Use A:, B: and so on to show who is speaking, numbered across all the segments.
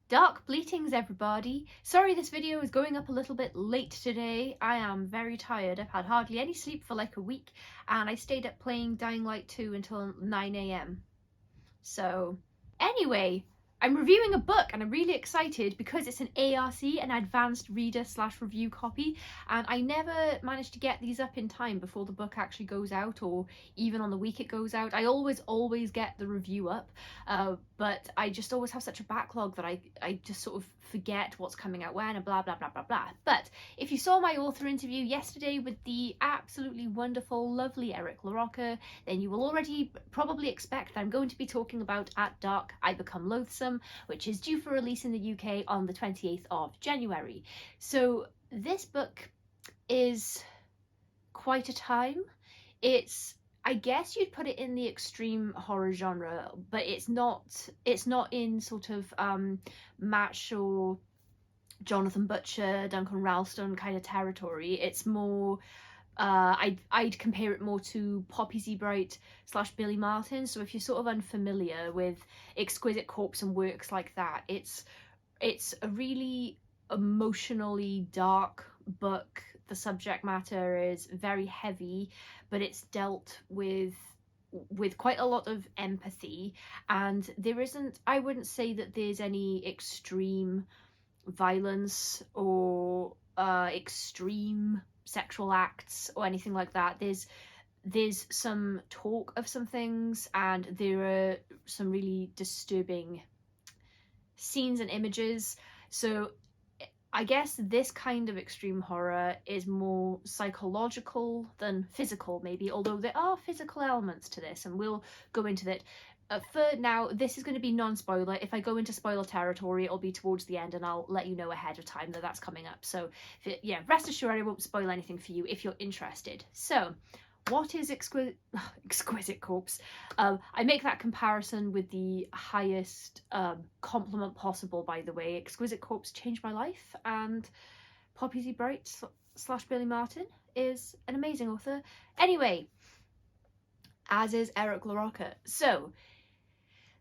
A: Dark bleatings, everybody. Sorry this video is going up a little bit late today. I am very tired. I've had hardly any sleep for like a week and I stayed up playing Dying Light 2 until 9 AM. So anyway, I'm reviewing a book and I'm really excited because it's an ARC, an advanced reader / review copy, and I never managed to get these up in time before the book actually goes out, or even on the week it goes out. I always get the review up, but I just always have such a backlog that I just sort of forget what's coming out when and blah blah blah blah blah. But if you saw my author interview yesterday with the absolutely wonderful, lovely LaRocca, then you will already probably expect that I'm going to be talking about At Dark I Become Loathsome, which is due for release in the UK on the 28th of January. So this book is quite a time. I guess you'd put it in the extreme horror genre, but it's not in sort of Match or Jonathan Butcher, Duncan Ralston kind of territory. It's more I'd compare it more to Poppy Sebright / Billy Martin. So if you're sort of unfamiliar with Exquisite Corpse and works like that, it's a really emotionally dark book. The subject matter is very heavy, but it's dealt with quite a lot of empathy, and I wouldn't say that there's any extreme violence or extreme sexual acts or anything like that. There's some talk of some things, and there are some really disturbing scenes and images. So I guess this kind of extreme horror is more psychological than physical, maybe, although there are physical elements to this, and we'll go into that. For now, this is going to be non-spoiler. If I go into spoiler territory, it'll be towards the end, and I'll let you know ahead of time that that's coming up. So, yeah, rest assured I won't spoil anything for you if you're interested. So, what is Exquisite Corpse? I make that comparison with the highest compliment possible, by the way. Exquisite Corpse changed my life, and Poppy Sebright / Billy Martin is an amazing author. Anyway, as is LaRocca. So,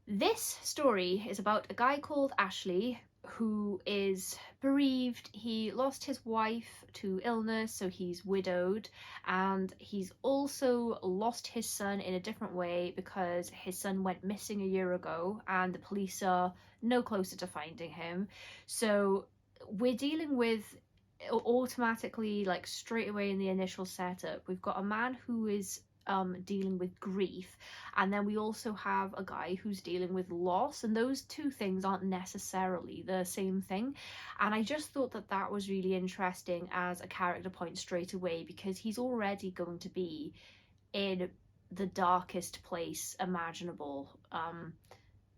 A: this story is about a guy called Ashley who is bereaved. He lost his wife to illness, so he's widowed, and he's also lost his son in a different way because his son went missing a year ago and the police are no closer to finding him. So we're dealing with automatically, like straight away in the initial setup, we've got a man who is dealing with grief, and then we also have a guy who's dealing with loss, and those two things aren't necessarily the same thing. And I just thought that that was really interesting as a character point straight away, because he's already going to be in the darkest place imaginable,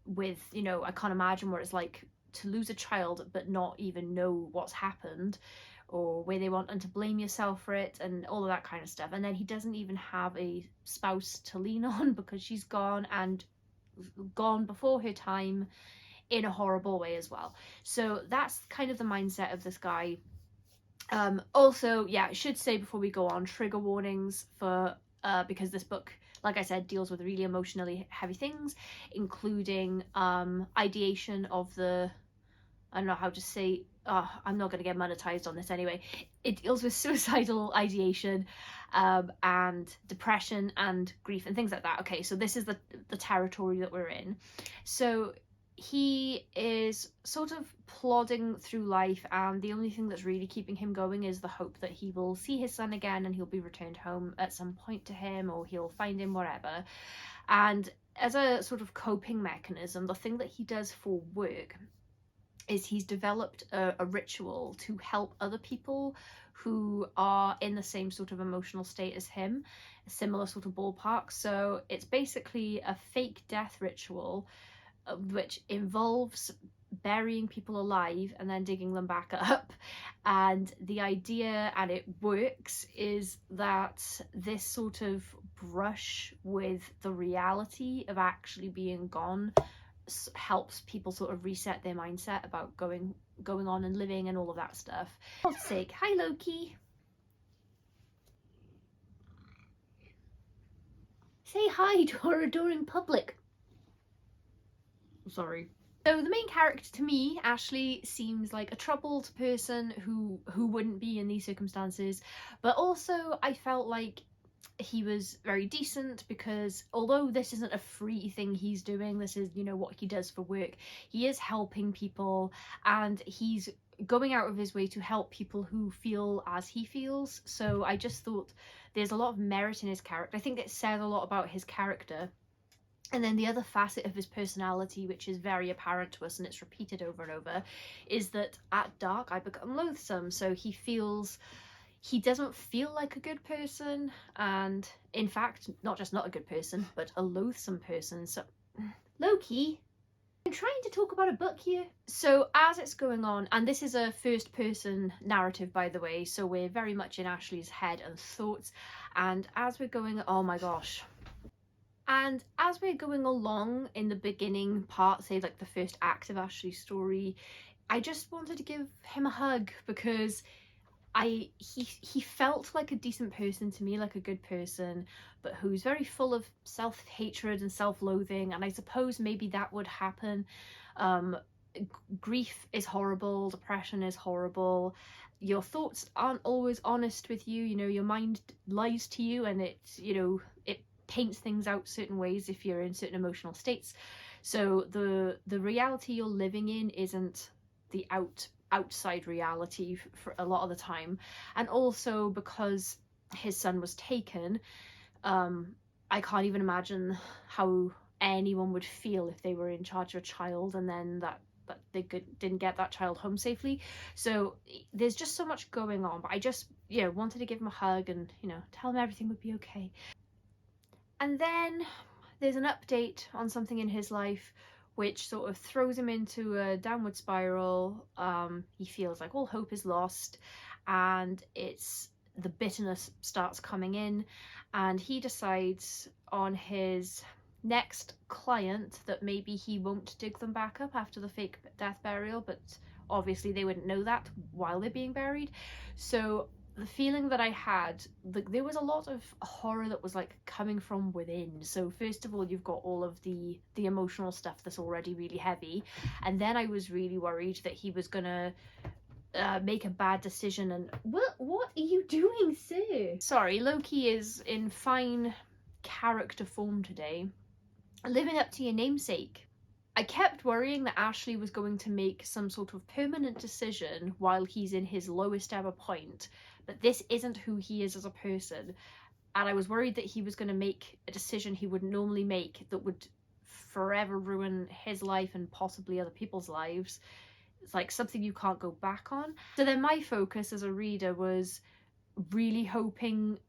A: with, you know, I can't imagine what it's like to lose a child but not even know what's happened, or where they want them to blame yourself for it and all of that kind of stuff. And then he doesn't even have a spouse to lean on because she's gone, and gone before her time in a horrible way as well. So that's kind of the mindset of this guy. Also, yeah, I should say before we go on, trigger warnings for because this book, like I said, deals with really emotionally heavy things, including ideation of the, I don't know how to say, I'm not going to get monetized on this anyway. It deals with suicidal ideation, and depression and grief and things like that. Okay, so this is the territory that we're in. So he is sort of plodding through life, and the only thing that's really keeping him going is the hope that he will see his son again and he'll be returned home at some point to him, or he'll find him, whatever. And as a sort of coping mechanism, the thing that he does for work is he's developed a ritual to help other people who are in the same sort of emotional state as him, a similar sort of ballpark. So it's basically a fake death ritual, which involves burying people alive and then digging them back up. And the idea, and it works, is that this sort of brush with the reality of actually being gone helps people sort of reset their mindset about going on and living and all of that stuff. For God's sake, hi Loki. Say hi to our adoring public. Sorry. So the main character to me, Ashley, seems like a troubled person who wouldn't be in these circumstances, but also I felt like he was very decent, because although this isn't a free thing he's doing, this is, you know, what he does for work, he is helping people, and he's going out of his way to help people who feel as he feels. So I just thought there's a lot of merit in his character. I think it says a lot about his character. And then the other facet of his personality, which is very apparent to us and it's repeated over and over, is that at dark I become loathsome. So he doesn't feel like a good person, and in fact, not just not a good person, but a loathsome person. So, Loki, I'm trying to talk about a book here. So as it's going on, and this is a first person narrative, by the way, so we're very much in Ashley's head and thoughts, and as we're going, oh my gosh. And as we're going along in the beginning part, say like the first act of Ashley's story, I just wanted to give him a hug, because he felt like a decent person to me, like a good person, but who's very full of self-hatred and self-loathing, and I suppose maybe that would happen. Grief is horrible, depression is horrible, your thoughts aren't always honest with you, you know, your mind lies to you, and it's, you know, it paints things out certain ways if you're in certain emotional states. So the reality you're living in isn't the outside reality for a lot of the time. And also because his son was taken, I can't even imagine how anyone would feel if they were in charge of a child and then that they didn't get that child home safely. So there's just so much going on, but I just, you know, wanted to give him a hug and, you know, tell him everything would be okay. And then there's an update on something in his life which sort of throws him into a downward spiral. He feels like all hope is lost, and the bitterness starts coming in, and he decides on his next client that maybe he won't dig them back up after the fake death burial, but obviously they wouldn't know that while they're being buried. So the feeling that I had, there was a lot of horror that was like coming from within. So first of all, you've got all of the emotional stuff that's already really heavy, and then I was really worried that he was gonna make a bad decision. And what are you doing, sir? Sorry, Loki is in fine character form today, living up to your namesake. I kept worrying that Ashley was going to make some sort of permanent decision while he's in his lowest ever point, but this isn't who he is as a person. And I was worried that he was going to make a decision he wouldn't normally make that would forever ruin his life and possibly other people's lives. It's like something you can't go back on. So then my focus as a reader was really hoping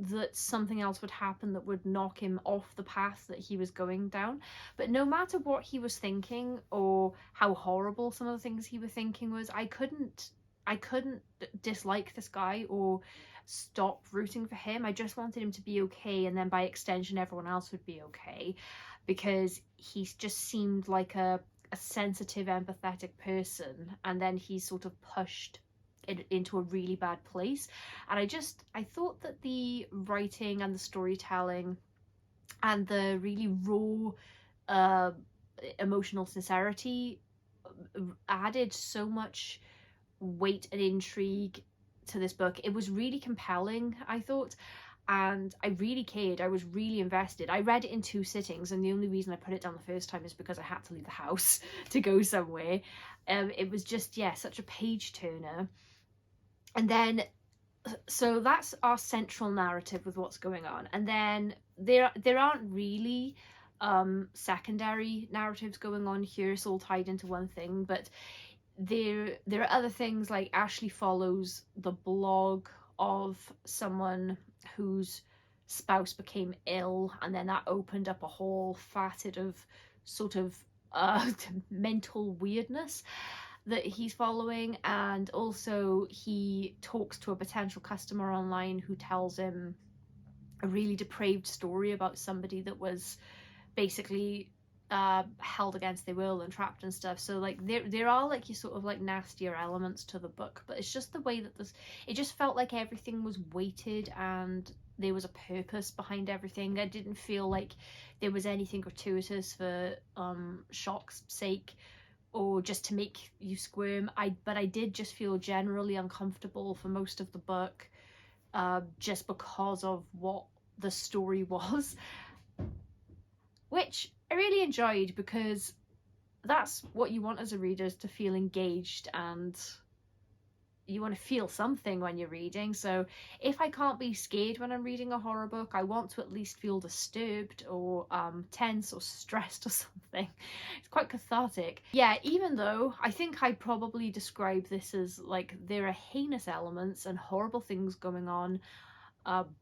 A: that something else would happen that would knock him off the path that he was going down. But no matter what he was thinking or how horrible some of the things he was thinking was, I couldn't dislike this guy or stop rooting for him. I just wanted him to be okay, and then by extension everyone else would be okay, because he just seemed like a sensitive, empathetic person, and then he's sort of pushed into a really bad place. And I thought that the writing and the storytelling and the really raw emotional sincerity added so much weight and intrigue to this book. It was really compelling, I thought, and I really cared. I was really invested. I read it in 2 sittings, and the only reason I put it down the first time is because I had to leave the house to go somewhere. It was just, yeah, such a page turner. And then, so that's our central narrative with what's going on. And then there aren't really secondary narratives going on here. It's all tied into one thing, but there are other things, like Ashley follows the blog of someone whose spouse became ill, and then that opened up a whole facet of sort of mental weirdness that he's following. And also he talks to a potential customer online who tells him a really depraved story about somebody that was basically held against their will and trapped and stuff. So like there are like your sort of like nastier elements to the book, but it's just the way that it just felt like everything was weighted and there was a purpose behind everything. I didn't feel like there was anything gratuitous for shock's sake or just to make you squirm. But I did just feel generally uncomfortable for most of the book, just because of what the story was, which I really enjoyed, because that's what you want as a reader, is to feel engaged, and you want to feel something when you're reading. So if I can't be scared when I'm reading a horror book, I want to at least feel disturbed or tense or stressed or something. It's quite cathartic. Yeah, even though I think I probably describe this as like there are heinous elements and horrible things going on,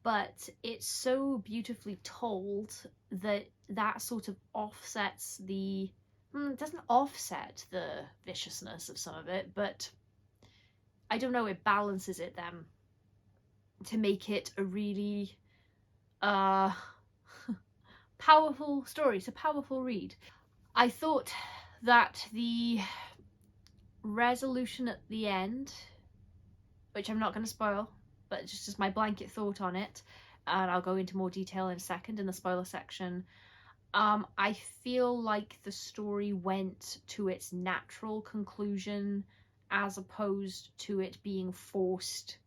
A: but it's so beautifully told that that sort of offsets the it doesn't offset the viciousness of some of it, but I don't know, it balances it then to make it a really powerful story. It's a powerful read. I thought that the resolution at the end, which I'm not going to spoil, but just my blanket thought on it, and I'll go into more detail in a second in the spoiler section, I feel like the story went to its natural conclusion as opposed to it being forced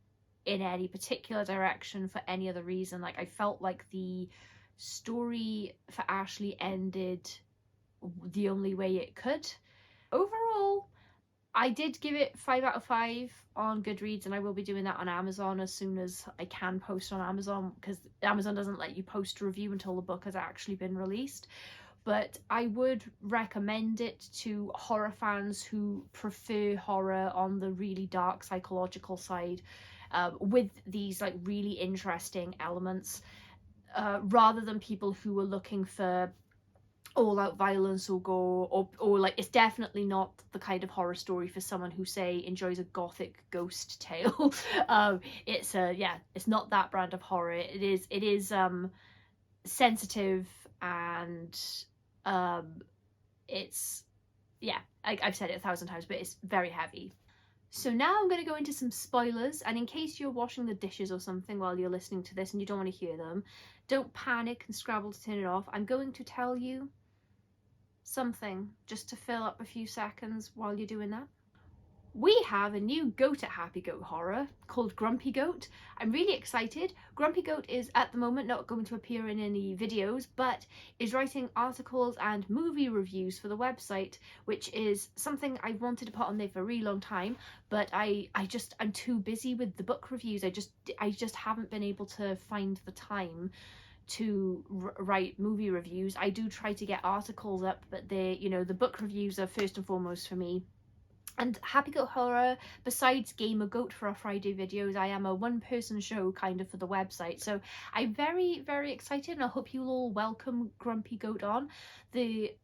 A: in any particular direction for any other reason. Like, I felt like the story for Ashley ended the only way it could. Overall, I did give it 5 out of 5 on Goodreads, and I will be doing that on Amazon as soon as I can post on Amazon, because Amazon doesn't let you post a review until the book has actually been released. But I would recommend it to horror fans who prefer horror on the really dark psychological side, with these like really interesting elements, rather than people who are looking for all-out violence or gore, or like, it's definitely not the kind of horror story for someone who, say, enjoys a gothic ghost tale. It's it's not that brand of horror. It is sensitive, and it's, yeah, I've said it 1,000 times, but it's very heavy. So now I'm going to go into some spoilers, and in case you're washing the dishes or something while you're listening to this and you don't want to hear them, don't panic and scrabble to turn it off. I'm going to tell you something just to fill up a few seconds while you're doing that. We have a new goat at Happy Goat Horror called Grumpy Goat. I'm really excited. Grumpy Goat is at the moment not going to appear in any videos, but is writing articles and movie reviews for the website, which is something I've wanted to put on there for a really long time, but I'm too busy with the book reviews. I just haven't been able to find the time to write movie reviews. I do try to get articles up, but the book reviews are first and foremost for me. And Happy Goat Horror, besides Gamer Goat for our Friday videos, I am a one-person show kind of for the website. So I'm very, very excited, and I hope you'll all welcome Grumpy Goat on. The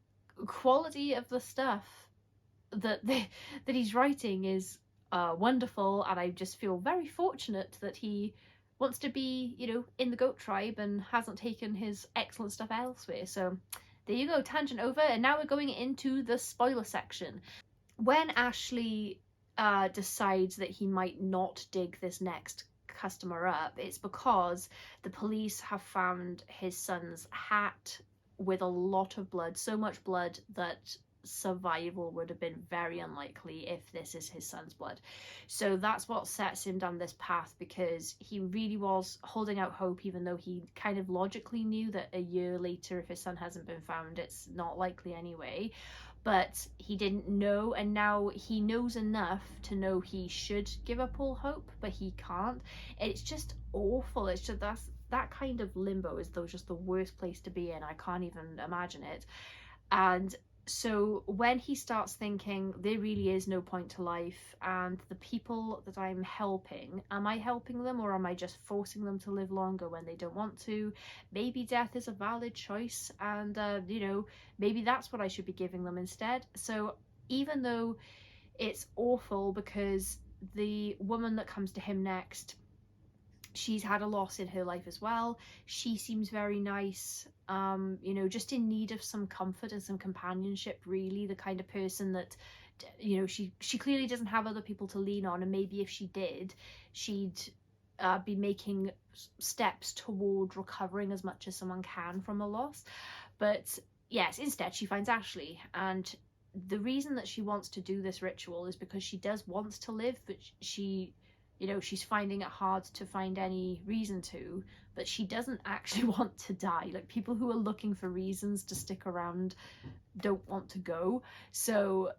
A: quality of the stuff that he's writing is wonderful, and I just feel very fortunate that he wants to be, in the goat tribe and hasn't taken his excellent stuff elsewhere. So there you go, tangent over, and now we're going into the spoiler section. When Ashley decides that he might not dig this next customer up, it's because the police have found his son's hat with a lot of blood, so much blood that survival would have been very unlikely if this is his son's blood. So that's what sets him down this path, because he really was holding out hope, even though he kind of logically knew that a year later, if his son hasn't been found, it's not likely anyway. But he didn't know, and now he knows enough to know he should give up all hope, but he can't. It's just awful. It's just that kind of limbo is just the worst place to be in. I can't even imagine it. And so when he starts thinking there really is no point to life, and the people that I'm helping, am I helping them, or am I just forcing them to live longer when they don't want to? Maybe death is a valid choice, and maybe that's what I should be giving them instead. So even though it's awful, because the woman that comes to him next, she's had a loss in her life as well. She seems very nice, just in need of some comfort and some companionship, really. The kind of person that, she clearly doesn't have other people to lean on, and maybe if she did, she'd be making steps toward recovering as much as someone can from a loss. But yes, instead she finds Ashley, and the reason that she wants to do this ritual is because she does want to live, but she, you know, she's finding it hard to find any reason to, but she doesn't actually want to die. Like, people who are looking for reasons to stick around don't want to go. So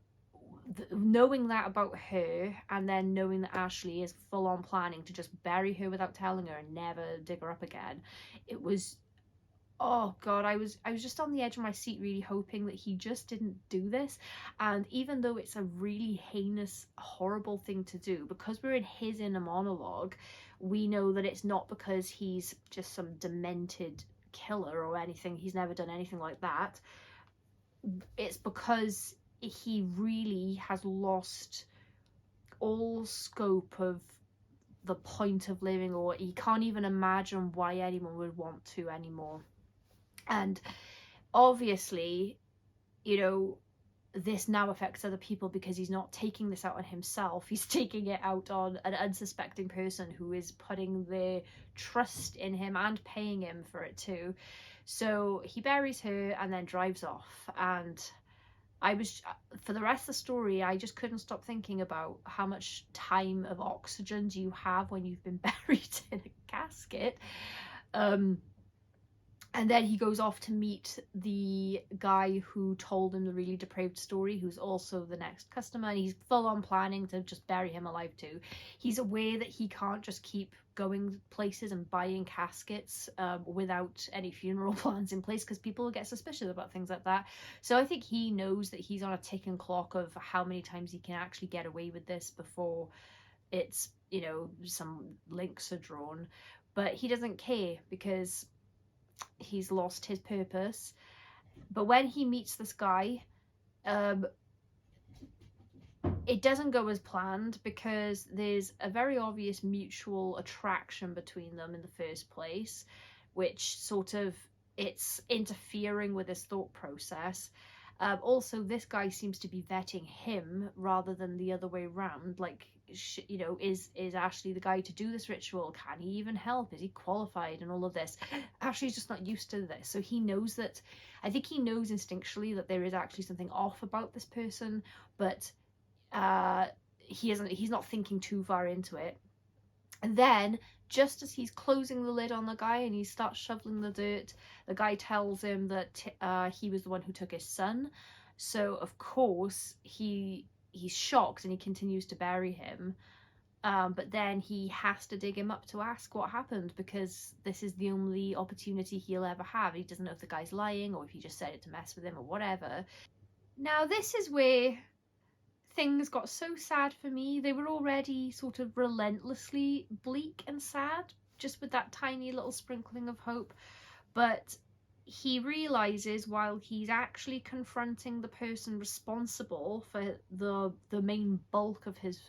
A: knowing that about her, and then knowing that Ashley is full on planning to just bury her without telling her and never dig her up again, it was, oh god, I was just on the edge of my seat, really hoping that he just didn't do this. And even though it's a really heinous, horrible thing to do, because we're in his inner monologue, we know that it's not because he's just some demented killer or anything. He's never done anything like that. It's because he really has lost all scope of the point of living, or he can't even imagine why anyone would want to anymore. And obviously, you know, this now affects other people because he's not taking this out on himself, he's taking it out on an unsuspecting person who is putting their trust in him and paying him for it too. So he buries her and then drives off, and I was, for the rest of the story, I just couldn't stop thinking about how much time of oxygen do you have when you've been buried in a casket. And then he goes off to meet the guy who told him the really depraved story, who's also the next customer, and he's full on planning to just bury him alive too. He's aware that he can't just keep going places and buying caskets without any funeral plans in place, because people will get suspicious about things like that. So I think he knows that he's on a ticking clock of how many times he can actually get away with this before it's, you know, some links are drawn. But he doesn't care because he's lost his purpose. But when he meets this guy, it doesn't go as planned, because there's a very obvious mutual attraction between them in the first place, which sort of, it's interfering with his thought process. Also, this guy seems to be vetting him rather than the other way around. Like, you know, is Ashley the guy to do this ritual? Can he even help? Is he qualified and all of this? Ashley's just not used to this, so he knows that, I think he knows instinctually that there is actually something off about this person, but he's not thinking too far into it. And then, just as he's closing the lid on the guy and he starts shoveling the dirt, the guy tells him that he was the one who took his son. So of course he's shocked and he continues to bury him. But then he has to dig him up to ask what happened, because this is the only opportunity he'll ever have. He doesn't know if the guy's lying or if he just said it to mess with him or whatever. Now this is where things got so sad for me. They were already sort of relentlessly bleak and sad, just with that tiny little sprinkling of hope. But he realizes, while he's actually confronting the person responsible for the main bulk of his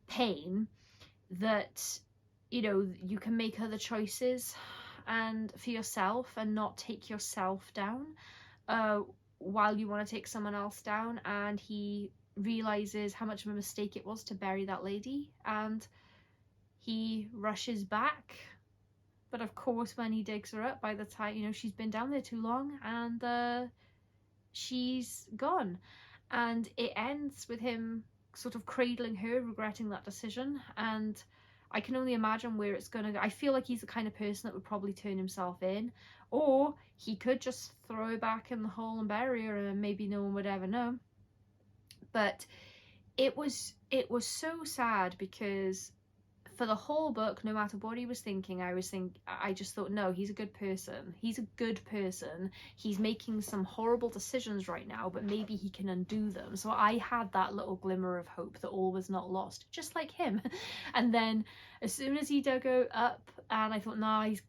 A: pain, that, you know, you can make other choices and for yourself and not take yourself down while you want to take someone else down. And he realizes how much of a mistake it was to bury that lady, and he rushes back. But of course, when he digs her up, by the time, you know, she's been down there too long, and she's gone. And it ends with him sort of cradling her, regretting that decision. And I can only imagine where it's gonna go. I feel like he's the kind of person that would probably turn himself in, or he could just throw her back in the hole and bury her, and maybe no one would ever know. But it was so sad, because for the whole book, no matter what he was thinking, I just thought, no, he's a good person. He's a good person. He's making some horrible decisions right now, but maybe he can undo them. So I had that little glimmer of hope that all was not lost, just like him. And then as soon as he dug her up, and I thought, nah, he's,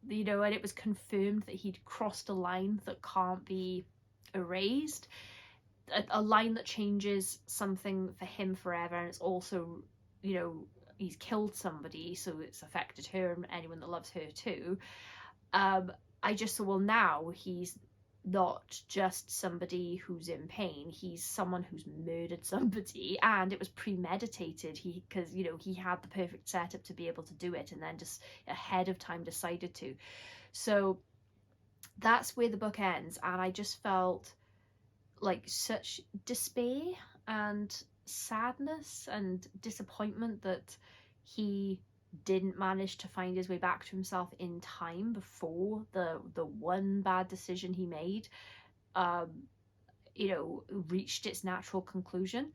A: you know, and it was confirmed that he'd crossed a line that can't be erased, a line that changes something for him forever, and it's also, you know, he's killed somebody, so it's affected her and anyone that loves her too. I just thought, well, now he's not just somebody who's in pain. He's someone who's murdered somebody, and it was premeditated. Because you know, he had the perfect setup to be able to do it, and then just ahead of time decided to. So that's where the book ends, and I just felt like such despair and sadness and disappointment that he didn't manage to find his way back to himself in time before the one bad decision he made you know, reached its natural conclusion.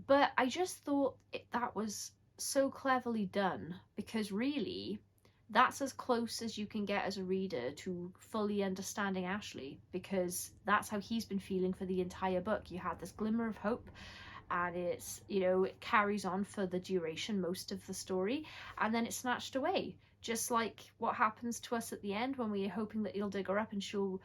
A: But I just thought that was so cleverly done, because really that's as close as you can get as a reader to fully understanding Ashley, because that's how he's been feeling for the entire book. You had this glimmer of hope, and it's, you know, it carries on for the duration, most of the story, and then it's snatched away, just like what happens to us at the end when we're hoping that he'll dig her up and she'll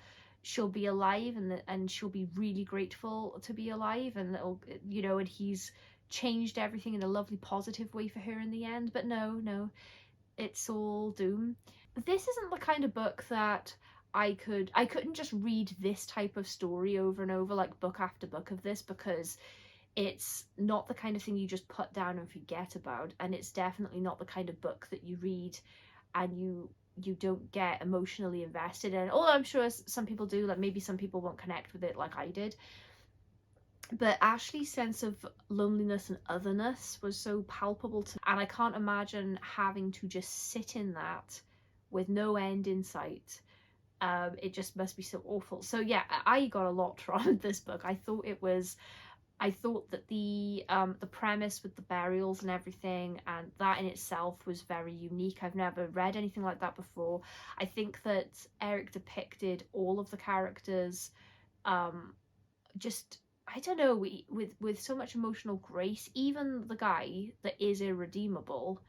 A: be alive, and she'll be really grateful to be alive, and it'll, you know, and he's changed everything in a lovely positive way for her in the end. But no, it's all doom. This isn't the kind of book that I couldn't just read this type of story over and over, like book after book of this, because it's not the kind of thing you just put down and forget about, and it's definitely not the kind of book that you read and you don't get emotionally invested in. Although I'm sure some people do, like maybe some people won't connect with it like I did. But Ashley's sense of loneliness and otherness was so palpable to me, and I can't imagine having to just sit in that with no end in sight. It just must be so awful. So yeah, I got a lot from this book. I thought that the premise with the burials and everything, and that in itself was very unique. I've never read anything like that before. I think that Eric depicted all of the characters just, I don't know, with so much emotional grace. Even the guy that is irredeemable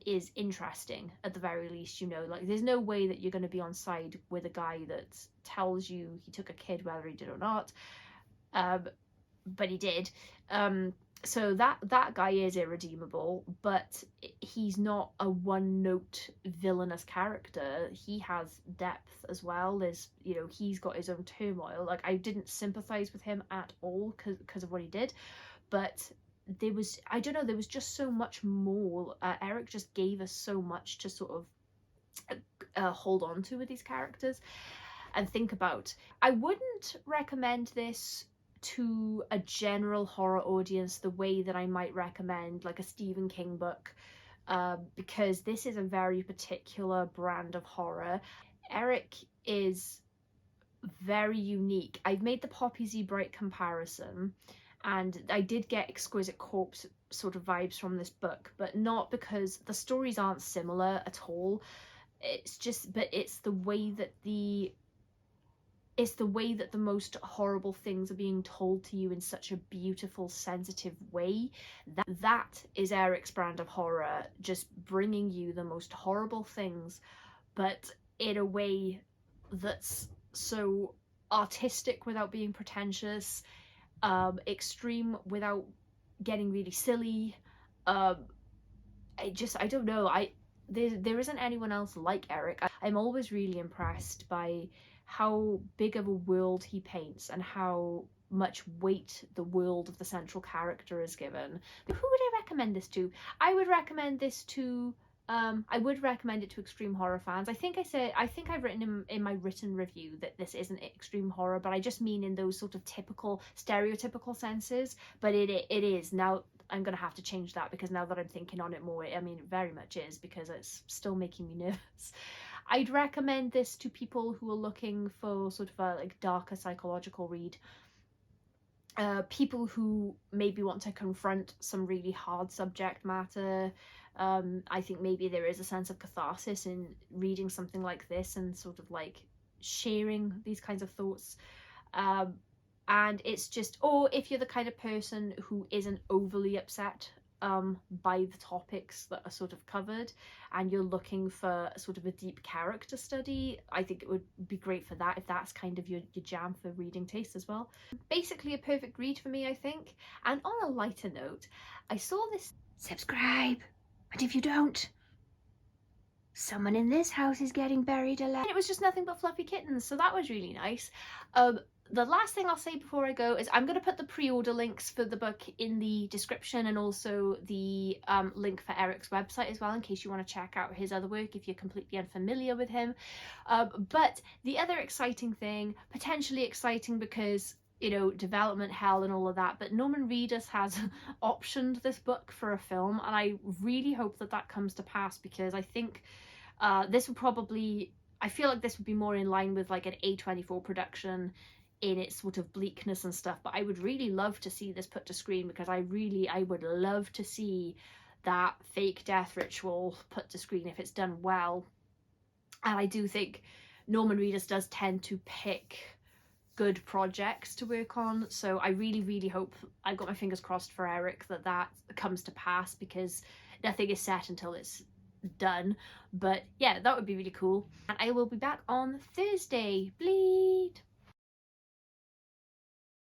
A: is interesting at the very least. You know, like there's no way that you're going to be on side with a guy that tells you he took a kid whether he did or not. But he did. So that guy is irredeemable, but he's not a one-note villainous character. He has depth as well. There's, you know, he's got his own turmoil. Like, I didn't sympathize with him at all because of what he did, but there was, I don't know, there was just so much more. Eric just gave us so much to sort of hold on to with these characters and think about. I wouldn't recommend this to a general horror audience the way that I might recommend like a Stephen King book, because this is a very particular brand of horror. Eric is very unique. I've made the Poppy Z Bright comparison, and I did get Exquisite Corpse sort of vibes from this book, but not because the stories aren't similar at all. It's just, but it's the way that the most horrible things are being told to you in such a beautiful, sensitive way. That is Eric's brand of horror, just bringing you the most horrible things, but in a way that's so artistic without being pretentious, extreme without getting really silly. I don't know. There isn't anyone else like Eric. I'm always really impressed by how big of a world he paints and how much weight the world of the central character is given. Who would I recommend this to? I would recommend this to I would recommend it to extreme horror fans. I think I've written in my written review that this isn't extreme horror, but I just mean in those sort of typical, stereotypical senses. But it is. Now I'm gonna have to change that, because now that I'm thinking on it more, I mean, it very much is, because it's still making me nervous. I'd recommend this to people who are looking for sort of a like darker psychological read. People who maybe want to confront some really hard subject matter. I think maybe there is a sense of catharsis in reading something like this and sort of like sharing these kinds of thoughts. And it's just, or if you're the kind of person who isn't overly upset by the topics that are sort of covered, and you're looking for sort of a deep character study, I think it would be great for that, if that's kind of your jam for reading taste as well. Basically a perfect read for me, I think. And on a lighter note, I saw this... Subscribe! And if you don't... someone in this house is getting buried alive. And it was just nothing but fluffy kittens, so that was really nice. The last thing I'll say before I go is I'm going to put the pre-order links for the book in the description, and also the link for Eric's website as well, in case you want to check out his other work if you're completely unfamiliar with him. But the other exciting thing, potentially exciting because, you know, development hell and all of that, but Norman Reedus has optioned this book for a film, and I really hope that that comes to pass, because I think this would probably, I feel like this would be more in line with like an A24 production in its sort of bleakness and stuff, but I would really love to see this put to screen, because I would love to see that fake death ritual put to screen if it's done well. And I do think Norman Reedus does tend to pick good projects to work on, so I really hope, I've got my fingers crossed for Eric that that comes to pass, because nothing is set until it's done. But yeah, that would be really cool. And I will be back on Thursday. Bleed!